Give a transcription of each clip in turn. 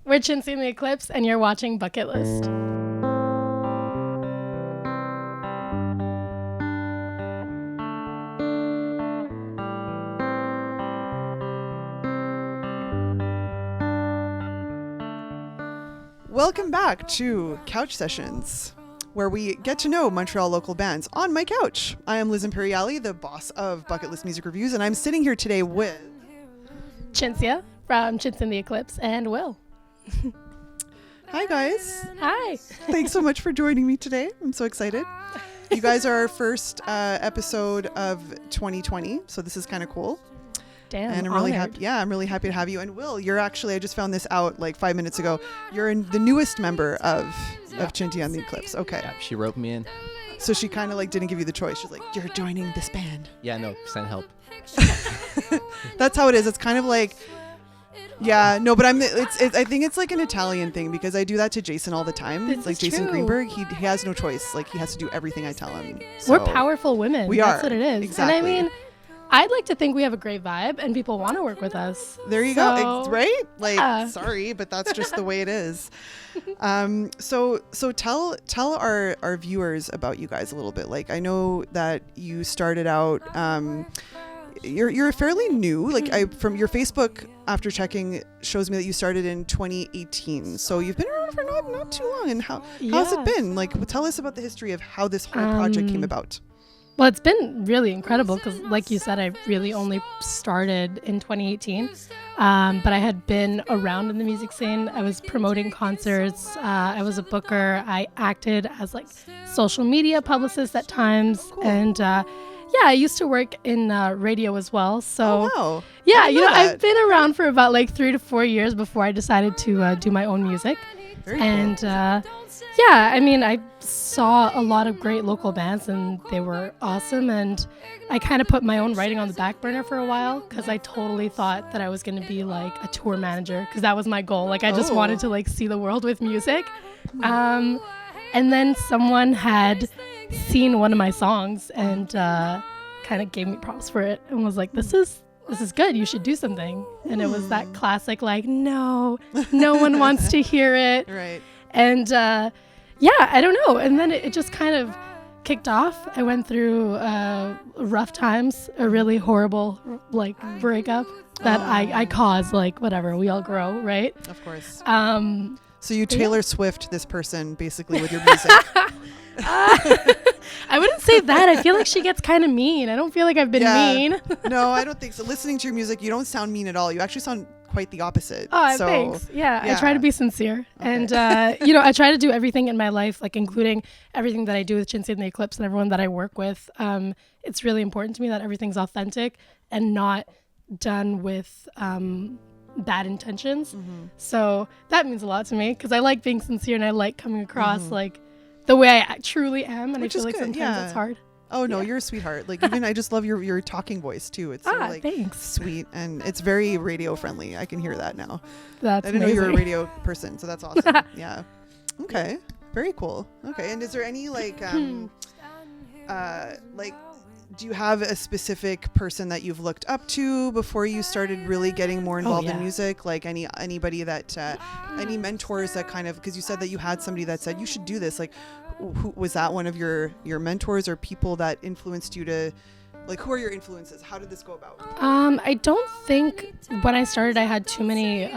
We're Cinzia and the Eclipse, and you're watching Bucketlist. Welcome back to Couch Sessions, where we get to know Montreal local bands on my couch. I am Liz Imperiale, the boss of Bucketlist Music Reviews, and I'm sitting here today with Cinzia from Cinzia and the Eclipse, and Will. Hi guys. Hi. Thanks so much for joining me today. I'm so excited. You guys are our first episode of 2020, so this is kind of cool. Damn, and I'm really happy. Yeah, I'm really happy to have you. And Will, you're actually, I just found this out like 5 minutes ago. You're the newest member of Cinzia and the Eclipse. Okay. Yeah, she roped me in. So she kind of like didn't give you the choice. She's like, you're joining this band. Yeah, no, send help. That's how it is. It's kind of like, yeah, no, but I think it's like an Italian thing because I do that to Jason all the time. This like is Jason true. Greenberg, he has no choice. Like he has to do everything I tell him. We're So powerful women. We That's are. what it is. Exactly. And I mean, I'd like to think we have a great vibe and people want to work with us. There you So, go. Right? Like, yeah. sorry, but that's just the way it is. So tell our viewers about you guys a little bit. Like, I know that you started out, you're fairly new. Like from your Facebook, after checking, shows me that you started in 2018. So you've been around for not too long. And how's it been? Like, tell us about the history of how this whole project came about. Well, it's been really incredible because, like you said, I really only started in 2018. But I had been around in the music scene. I was promoting concerts. I was a booker. I acted as like social media publicist at times. Cool. And I used to work in radio as well. So, wow. Yeah, I've been around for about like 3 to 4 years before I decided to do my own music. Very and cool. I mean, I saw a lot of great local bands and they were awesome. And I kind of put my own writing on the back burner for a while because I totally thought that I was going to be like a tour manager because that was my goal. Like I just wanted to like see the world with music. And then someone had seen one of my songs and kind of gave me props for it and was like, this is good. You should do something. And it was that classic, like, no one wants to hear it. Right. And I don't know. And then it just kind of kicked off. I went through rough times, a really horrible like breakup that I caused. Like whatever, we all grow, right? Of course. So you Taylor Swift this person basically with your music. I wouldn't say that. I feel like she gets kind of mean. I don't feel like I've been mean. No, I don't think so. Listening to your music, you don't sound mean at all. You actually sound quite the opposite. Oh, thanks. Yeah, I try to be sincere. Okay. And, I try to do everything in my life, like including everything that I do with Cinzia and the Eclipse and everyone that I work with. It's really important to me that everything's authentic and not done with bad intentions. Mm-hmm. So that means a lot to me because I like being sincere and I like coming across like the way I truly am. And which I feel like good. sometimes it's hard. Oh no, you're a sweetheart. Like even I just love your talking voice too. It's so like thanks. Sweet and it's very radio friendly. I can hear that now. That's I didn't amazing. know you were a radio person, so that's awesome. Yeah. Okay. Very cool. Okay. And is there any like do you have a specific person that you've looked up to before you started really getting more involved in music? Like anybody that any mentors that kind of, because you said that you had somebody that said you should do this. Like who was that? One of your mentors or people that influenced you to, like, who are your influences? How did this go about? I don't think when I started I had too many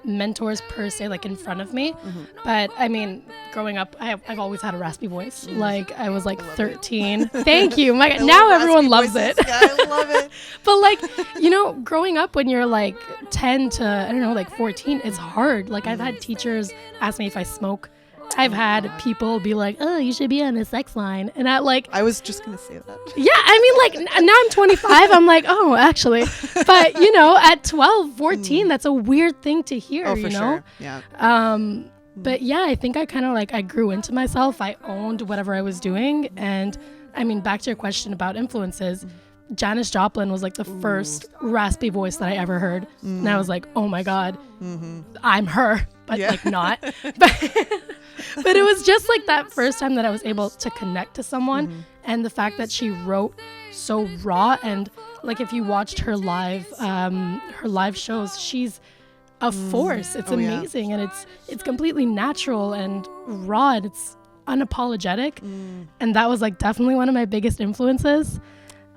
mentors per se, like in front of me. Mm-hmm. But I mean, growing up, I've always had a raspy voice. Mm-hmm. Like I was like 13. Thank you. My God, now everyone loves it. Yeah, I love it. But like, growing up when you're like 10 to, I don't know, like 14, it's hard. Like I've had teachers ask me if I smoke. I've had people be like, oh, you should be on a sex line. And I was just going to say that. Yeah. I mean, like now I'm 25. I'm like, oh, actually. But, at 12, 14, that's a weird thing to hear, Oh, for sure. Yeah. But yeah, I think I kind of I grew into myself. I owned whatever I was doing. And I mean, back to your question about influences, Janis Joplin was like the first raspy voice that I ever heard. And I was like, oh my God, I'm her, but like not. But it was just like that first time that I was able to connect to someone. And the fact that she wrote so raw, and like if you watched her live shows, she's a force. It's amazing, and it's completely natural and raw, and it's unapologetic, and that was like definitely one of my biggest influences.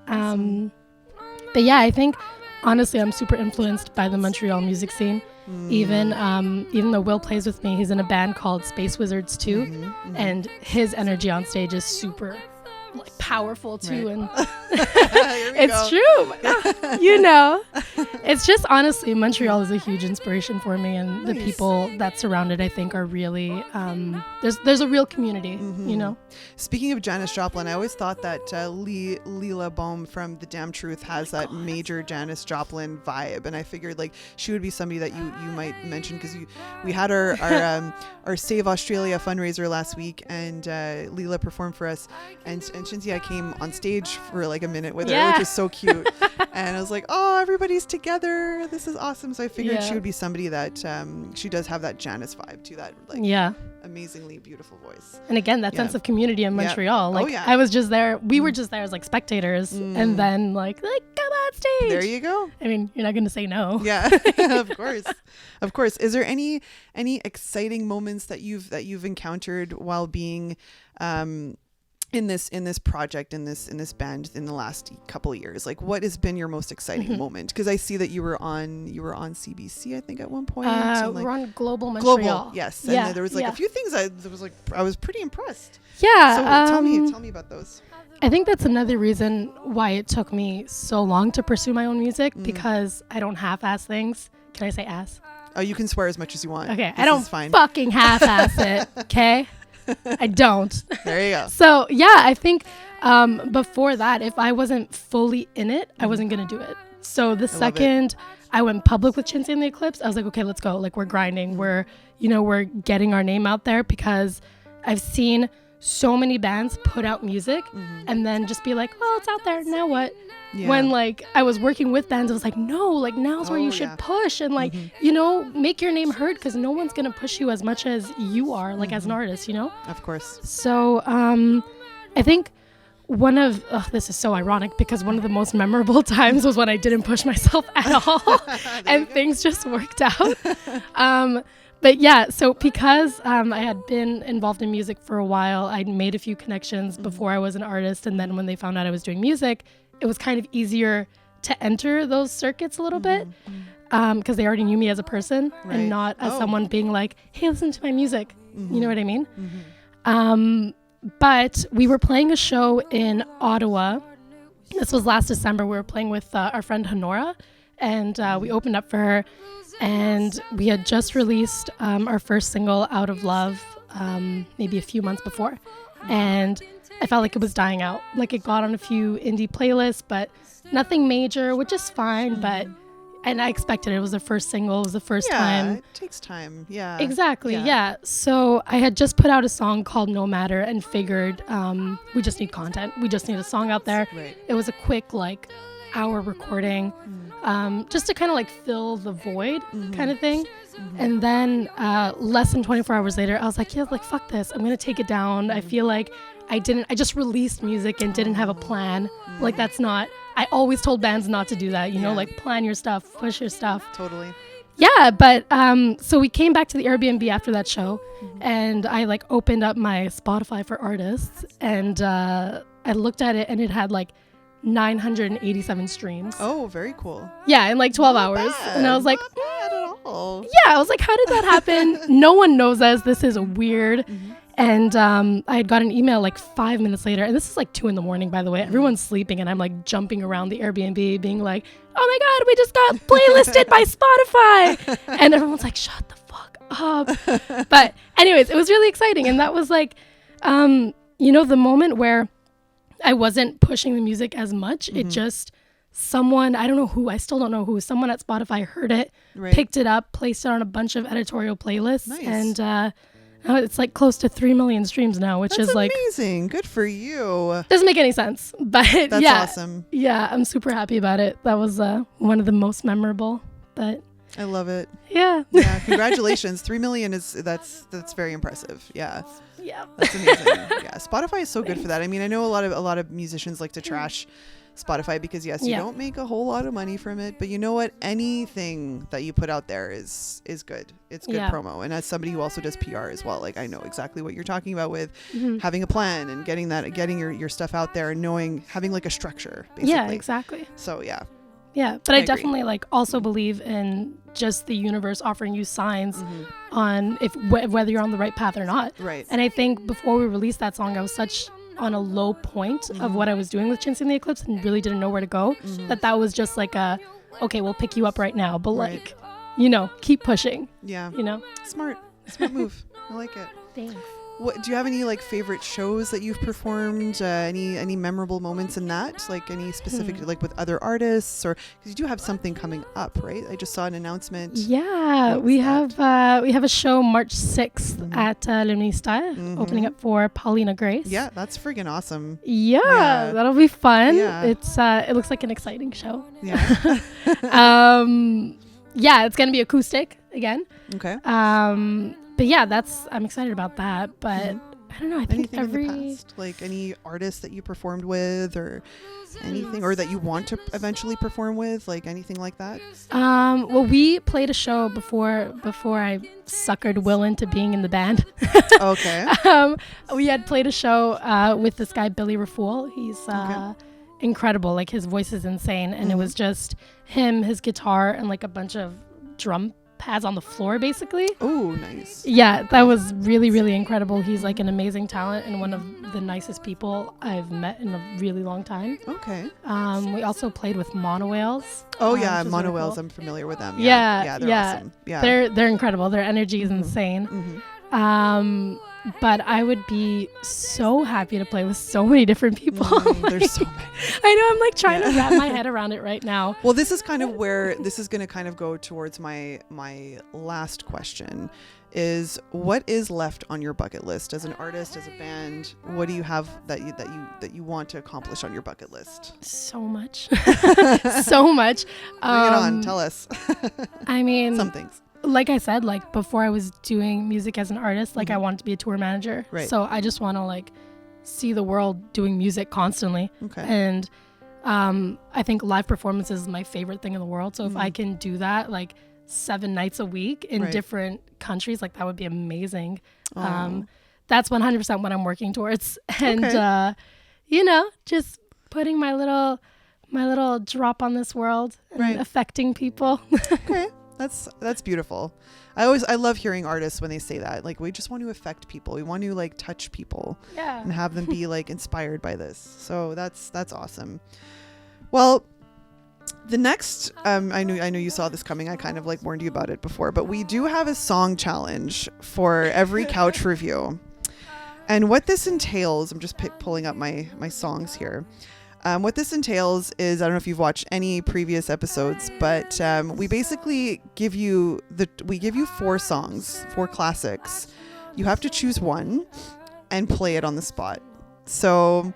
But yeah, I think honestly I'm super influenced by the Montreal music scene. Even though Will plays with me, he's in a band called Space Wizards too, and his energy on stage is super like powerful too, and it's true. You know, it's just honestly Montreal is a huge inspiration for me, and the people that surround it I think are really there's a real community. You know, speaking of Janis Joplin, I always thought that Leela Bohm from The Damn Truth has that major Janis Joplin vibe, and I figured like she would be somebody that you might mention, because we had our Save Australia fundraiser last week, and Leela performed for us, and Cinzia came on stage for like a minute with her, which is so cute. And I was like, oh, everybody's together, this is awesome. So I figured she would be somebody that she does have that Janice vibe to that, like amazingly beautiful voice. And again, that sense of community in Montreal. Like I was just there, we were just there as like spectators, and then like come on stage. There you go. I mean, you're not going to say no. Yeah, of course. Is there any exciting moments that you've encountered while being in this project, in this band in the last couple of years? Like, what has been your most exciting moment? Because I see that you were on CBC, I think, at one point. We're on Global Montreal. Yes. And there was like a few things I was pretty impressed. Yeah. So tell me about those. I think that's another reason why it took me so long to pursue my own music, because I don't half-ass things. Can I say ass? Oh, you can swear as much as you want. Okay. I don't fucking half-ass it. Okay. I don't. There you go. So yeah, I think before that, if I wasn't fully in it, I wasn't gonna do it. So the second I went public with Cinzia and the Eclipse, I was like, okay, let's go. Like, we're grinding. We're getting our name out there, because I've seen so many bands put out music and then just be like, oh, it's out there, now what? When like I was working with bands, I was like, no, like now's where you should push and like make your name heard, because no one's gonna push you as much as you are, like as an artist, Of course. So I think one of this is so ironic, because one of the most memorable times was when I didn't push myself at all and things just worked out. But yeah, so because I had been involved in music for a while, I'd made a few connections before I was an artist, and then when they found out I was doing music, it was kind of easier to enter those circuits a little bit, because they already knew me as a person and not as someone being like, hey, listen to my music. You know what I mean? But we were playing a show in Ottawa. This was last December. We were playing with our friend Honora, and we opened up for her. And we had just released our first single, Out of Love, maybe a few months before. And I felt like it was dying out. Like, it got on a few indie playlists, but nothing major, which is fine. And I expected it. It was the first single. It was the first time. It takes time. Yeah. Exactly. Yeah. So I had just put out a song called No Matter and figured we just need content. We just need a song out there. Right. It was a quick, like, hour recording, just to kind of like fill the void kind of thing. And then less than 24 hours later, I was like, yeah, like, fuck this. I'm going to take it down. I feel like I just released music and didn't have a plan. Like, that's not, I always told bands not to do that, like plan your stuff, push your stuff. Totally. Yeah, but so we came back to the Airbnb after that show, and I like opened up my Spotify for artists, and I looked at it, and it had like 987 streams. Oh, very cool. Yeah, in like 12 hours. Bad. And I was like, not bad at all. Yeah, I was like, how did that happen? No one knows us. This is weird. And I had got an email like 5 minutes later, and this is like 2 a.m, by the way. Everyone's sleeping, and I'm like jumping around the Airbnb being like, oh my God, we just got playlisted by Spotify. And everyone's like, shut the fuck up. But anyways, it was really exciting. And that was like, the moment where I wasn't pushing the music as much. It just, someone, I don't know who, I still don't know who, someone at Spotify heard it, picked it up, placed it on a bunch of editorial playlists. Nice. And now it's like close to 3 million streams now, which That's is like amazing. Good for you. Doesn't make any sense, but That's awesome. Yeah, I'm super happy about it. That was one of the most memorable, but I love it. Yeah. Yeah. Congratulations. 3 million that's very impressive. Yeah. Yeah. That's amazing. Yeah. Spotify is so good for that. I mean, I know a lot of musicians like to trash Spotify, because yes, you don't make a whole lot of money from it, but you know what? Anything that you put out there is good. It's good promo. And as somebody who also does PR as well, like I know exactly what you're talking about with having a plan and getting your stuff out there and having like a structure, basically. Yeah, exactly. So yeah. Yeah, but I definitely like also believe in just the universe offering you signs on whether you're on the right path or not. Right. And I think before we released that song, I was such on a low point of what I was doing with Cinzia and the Eclipse and really didn't know where to go. That was just like okay, we'll pick you up right now, but like, keep pushing. Yeah. Smart move. I like it. Thanks. What do you have any like favorite shows that you've performed? Any memorable moments in that? Like any specific like with other artists, or because you do have something coming up, right? I just saw an announcement. Yeah, we have a show March 6th at Le Ministère, opening up for Paulina Grace. Yeah, that's friggin' awesome. Yeah, that'll be fun. Yeah. It looks like an exciting show. Yeah. Yeah, it's gonna be acoustic again. Okay. But yeah, I'm excited about that. But I don't know. I think anything in the past, like any artists that you performed with, or anything, or that you want to eventually perform with, like anything like that. Well, we played a show before I suckered Will into being in the band. Okay. We had played a show with this guy Billy Rafool. He's incredible. Like his voice is insane, and it was just him, his guitar, and like a bunch of drum pads on the floor, basically. Oh, nice. Yeah, that was really, really incredible. He's like an amazing talent and one of the nicest people I've met in a really long time. Okay. We also played with Mono Whales. Oh yeah, Mono Whales. Cool. I'm familiar with them. Yeah, they're awesome. Yeah, they're incredible. Their energy is insane. But I would be so happy to play with so many different people. There's so many. I know, I'm like trying to wrap my head around it right now. Well, this is kind of where this is going to kind of go towards my last question is, what is left on your bucket list as an artist, as a band? What do you have that you want to accomplish on your bucket list? So much. So much. Bring it on. Tell us. I mean, some things. Like I said, like before I was doing music as an artist, like I wanted to be a tour manager. Right. So I just want to like see the world doing music constantly. Okay. And I think live performances is my favorite thing in the world. So if I can do that like 7 nights a week in different countries, like that would be amazing. That's 100% what I'm working towards. And just putting my little drop on this world and affecting people. Okay. That's beautiful. I love hearing artists when they say that. Like, we just want to affect people. We want to like touch people and have them be like inspired by this. So that's awesome. Well, the next, I know you saw this coming. I kind of like warned you about it before, but we do have a song challenge for every couch review. And what this entails, I'm just pulling up my songs here. What this entails is, I don't know if you've watched any previous episodes, but we basically give you 4 songs, 4 classics. You have to choose one and play it on the spot. So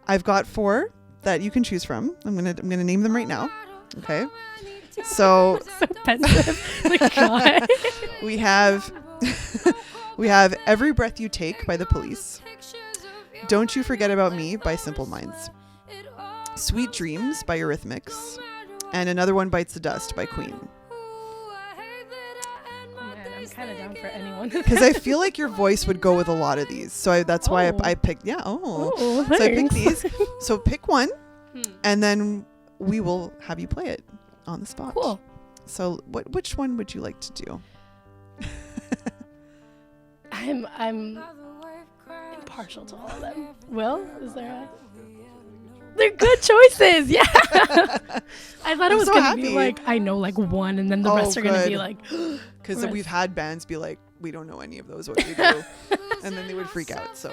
I've got 4 that you can choose from. I'm gonna name them right now. Okay. So pensive. God. we have Every Breath You Take by The Police. Don't You Forget About Me by Simple Minds. Sweet Dreams by Eurythmics, and Another One Bites the Dust by Queen. Man, I'm kind of down for anyone. Because I feel like your voice would go with a lot of these, so that's why I picked. Yeah. So I picked these. So pick one, and then we will have you play it on the spot. Cool. So which one would you like to do? I'm impartial to all of them. Will, is there a... They're good choices. Yeah. I thought it was going to be like, I know like one, and then the rest are going to be like. Because we've had bands be like, we don't know any of those, what do we do? And then they would freak out. So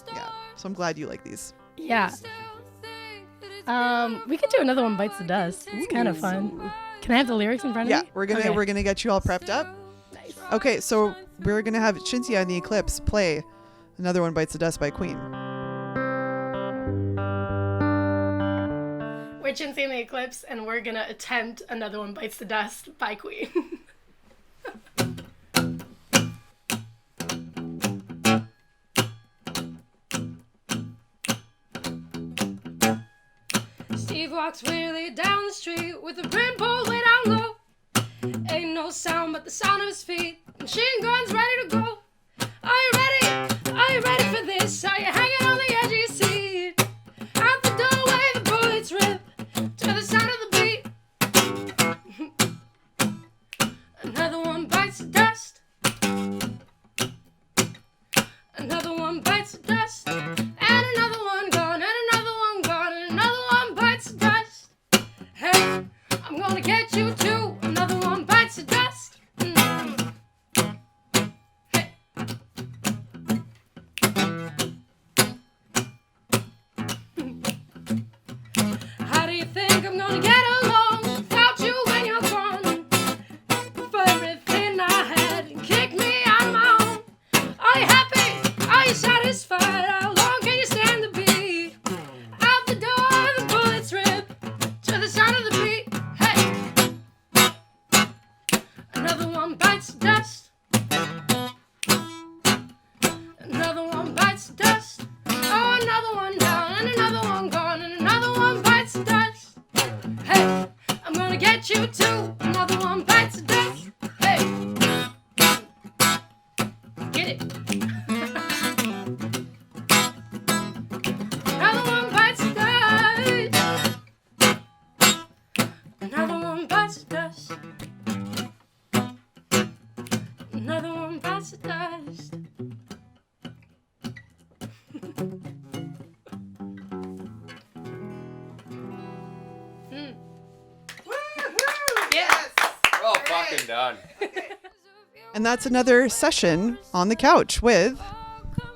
yeah. So I'm glad you like these. Yeah. We could do Another One Bites the Dust. It's kind of fun. Can I have the lyrics in front of me? Yeah, we're gonna get you all prepped up. Nice. Okay, so we're gonna have Cinzia and the Eclipse play Another One Bites the Dust by Queen. We're Cinzia and the Eclipse, and we're gonna attempt Another One Bites the Dust by Queen. Eve walks wearily down the street with the brim pulled way down low. Ain't no sound but the sound of his feet. Machine guns ready to go. Are you ready? Are you ready for this? Are you hanging on the edge of your seat? Out the doorway the bullets rip to the sound of the beat. Another one bites the dust. Another one bites the dust. And another one gone, and another one gone, and another one bites the dust. Hey, I'm gonna get you too. Another one bites the dust. Hey. How do you think I'm gonna get along without you when you're gone? For everything I had and kick me out of my own. Are you happy? Are you satisfied? How long can you stand the beat? Out the door the bullets rip to the sound of the beat. Hey! Another one bites the dust. Another one bites the dust. Oh, another one down and another one gone and another one bites the dust. Hey, I'm gonna get you too. Another one bites the dust. Hey, get it. Another one bites the dust. Another one bites the dust. Another one bites the dust. Yes. We're all fucking done. And that's another session on the couch with.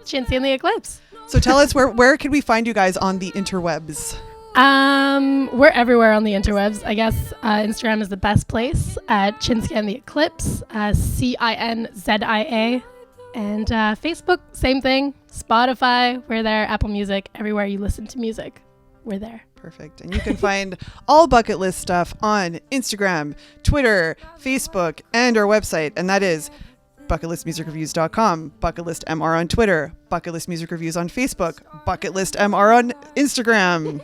Cinzia and the Eclipse. So tell us where can we find you guys on the interwebs? We're everywhere on the interwebs. I guess Instagram is the best place at Cinzia and the Eclipse, Cinzia. And Facebook, same thing. Spotify, we're there. Apple Music, everywhere you listen to music, we're there. Perfect. And you can find all bucket list stuff on Instagram, Twitter, Facebook, and our website. And that is bucketlistmusicreviews.com, Bucketlist MR on Twitter, Bucketlist Music Reviews on Facebook, Bucketlist MR on Instagram.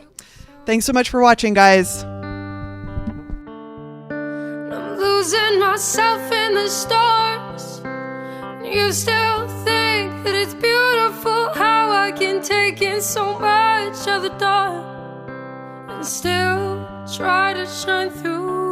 Thanks so much for watching, guys. I'm losing myself in the stars. You still think that it's beautiful how I can take in so much of the dark and still try to shine through.